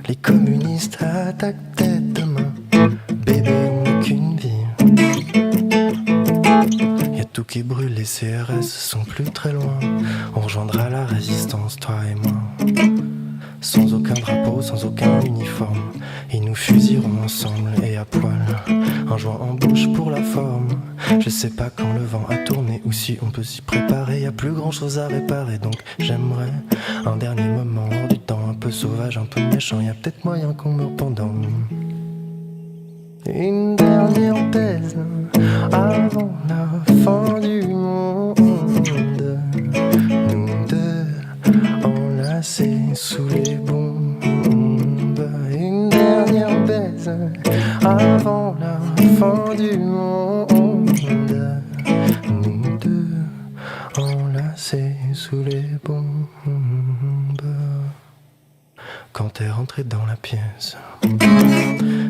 Les communistes attaquent tête demain. Bébé, on n'a qu'une vie. Y'a tout qui brûle, les CRS sont plus très loin. On rejoindra la résistance, toi et moi. Sans aucun drapeau, sans aucun uniforme. Ils nous fusilleront ensemble et à poil. Un joint en bouche pour la forme. Je sais pas quand le vent a tourné ou si on peut s'y préparer. Y'a plus grand chose à réparer, donc j'aimerais un dernier moment hors du temps. Un peu sauvage, un peu méchant. Y'a peut-être moyen qu'on meure pendant une dernière baise avant la fin du monde. Nous deux enlacés sous les bombes. Une dernière baise avant la fin du monde. Nous deux enlacés sous les bombes. Quand t'es rentré dans la pièce,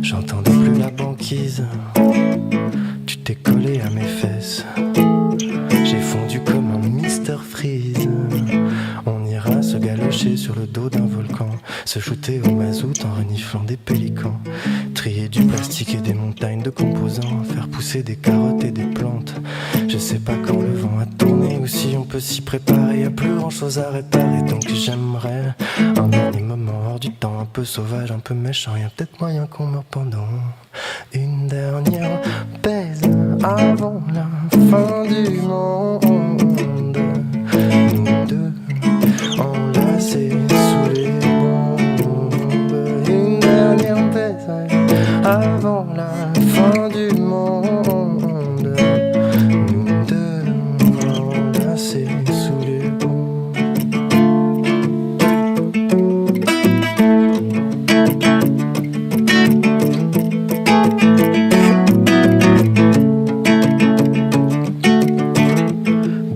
j'entendais plus la banquise. Tu t'es collé à mes fesses. J'ai fondu comme un Mr Freeze. On ira se galocher sur le dos d'un volcan, se shooter au mazout en reniflant des pélicans, trier du plastique et des montagnes de composants, faire pousser des carottes et des plantes. Je sais pas quand le vent a tourné ou si on peut s'y préparer. Y'a plus grand chose à réparer, donc j'aimerais un dernier moment hors du temps. Un peu sauvage, un peu méchant. Y'a peut-être moyen qu'on meure pendant une dernière baise avant la fin du monde. Nous deux enlacés sous les bombes. Une dernière baise avant la fin du monde. Nous deux enlacés sous les bombes.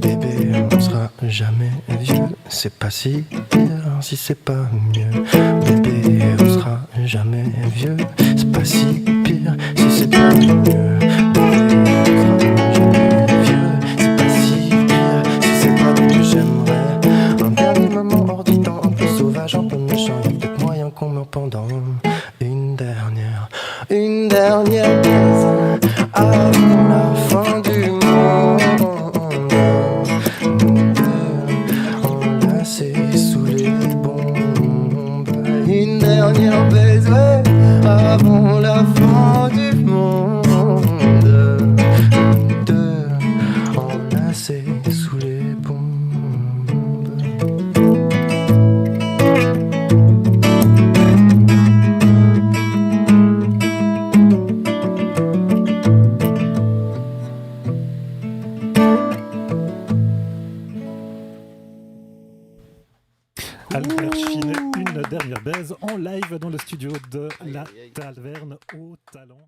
Bébé, on sera jamais vieux. C'est pas si pire si c'est pas mieux. Bébé, on sera jamais vieux. C'est pas si pire si c'est pas mieux. Bébé, on sera jamais vieux. C'est pas si pire si c'est pas mieux. J'aimerais un dernier moment hors du temps, un peu sauvage, un peu méchant. Y'a peut-être moyen qu'on meure pendant une dernière baise avant la fin du monde. Nous deux enlacés sous les bombes. Une dernière baise, ouais, avant la fin du monde. Nous deux enlacés sous les bombes. Albert Chine, une dernière baise en live dans le studio de La Taverne au Talent.